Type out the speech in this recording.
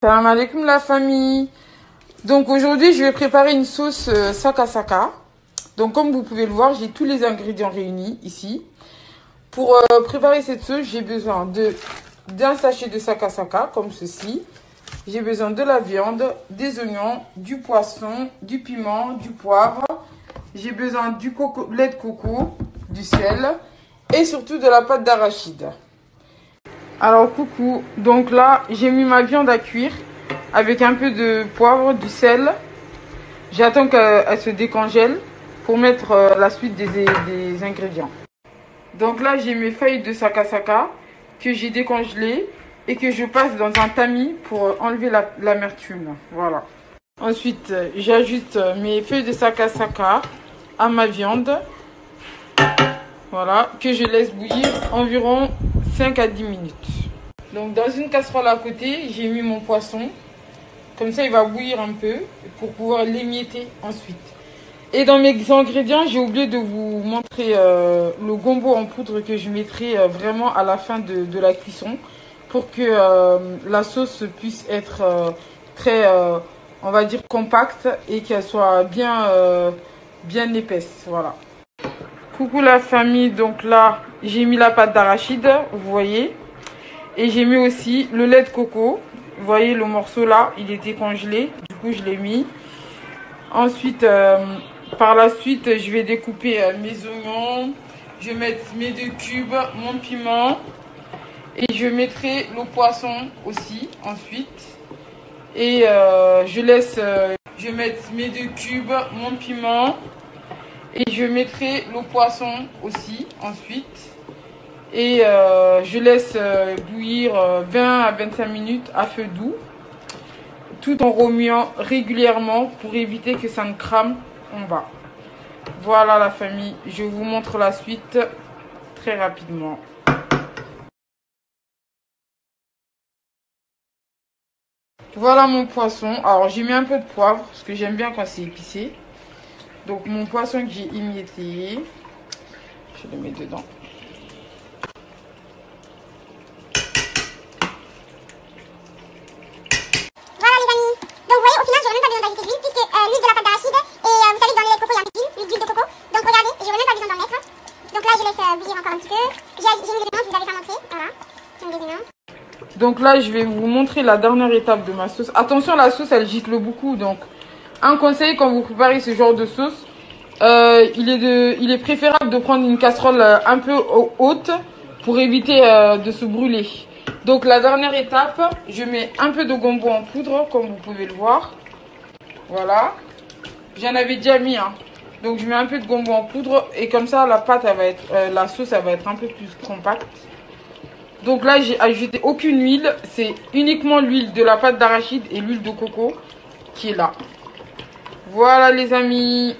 Salam alaikum la famille. Donc aujourd'hui je vais préparer une sauce sakasaka. Donc comme vous pouvez le voir, j'ai tous les ingrédients réunis ici. Pour préparer cette sauce, j'ai besoin d'un sachet de sakasaka comme ceci. J'ai besoin de la viande, des oignons, du poisson, du piment, du poivre. J'ai besoin du lait de coco, du sel et surtout de la pâte d'arachide. Alors coucou, donc là j'ai mis ma viande à cuire avec un peu de poivre, du sel. J'attends qu'elle se décongèle pour mettre la suite des ingrédients. Donc là j'ai mes feuilles de sakasaka que j'ai décongelées et que je passe dans un tamis pour enlever l'amertume. Voilà. Ensuite j'ajoute mes feuilles de sakasaka à ma viande. Voilà, que je laisse bouillir environ 5 à 10 minutes. Donc dans une casserole à côté, j'ai mis mon poisson. Comme ça, il va bouillir un peu pour pouvoir l'émietter ensuite. Et dans mes ingrédients, j'ai oublié de vous montrer le gombo en poudre que je mettrai vraiment à la fin de la cuisson pour que la sauce puisse être très, on va dire, compacte et qu'elle soit bien épaisse. Voilà. Coucou la famille, donc là j'ai mis la pâte d'arachide, vous voyez, et j'ai mis aussi le lait de coco, vous voyez le morceau là, il était congelé, du coup je l'ai mis. Ensuite, par la suite, je vais découper mes oignons, je vais mettre mes 2 cubes, mon piment, et je mettrai le poisson aussi ensuite. Et je vais mettre mes 2 cubes, mon piment. Et je mettrai le poisson aussi ensuite. Et je laisse bouillir 20 à 25 minutes à feu doux. Tout en remuant régulièrement pour éviter que ça ne crame en bas. Voilà la famille, je vous montre la suite très rapidement. Voilà mon poisson. Alors j'ai mis un peu de poivre parce que j'aime bien quand c'est épicé. Donc mon poisson que j'ai émietté, je le mets dedans. Voilà les amis. Donc vous voyez, au final, j'aurais même pas besoin d'ajouter d'huile puisque l'huile de la pâte d'arachide et vous savez que dans le lait de coco il y a un peu d'huile de coco. Donc regardez, j'aurais même pas besoin d'en mettre. Donc là je laisse bouillir encore un petit peu. J'ai mis des oignons, je vous avais pas montré. Voilà, j'ai mis des oignons. Donc là je vais vous montrer la dernière étape de ma sauce. Attention, la sauce elle gicle beaucoup, donc un conseil quand vous préparez ce genre de sauce, il est préférable de prendre une casserole un peu haute pour éviter de se brûler. Donc la dernière étape, je mets un peu de gombo en poudre comme vous pouvez le voir. Voilà, j'en avais déjà mis hein. Donc je mets un peu de gombo en poudre et comme ça la pâte elle va être, la sauce elle va être un peu plus compacte. Donc là j'ai ajouté aucune huile, c'est uniquement l'huile de la pâte d'arachide et l'huile de coco qui est là. Voilà les amis.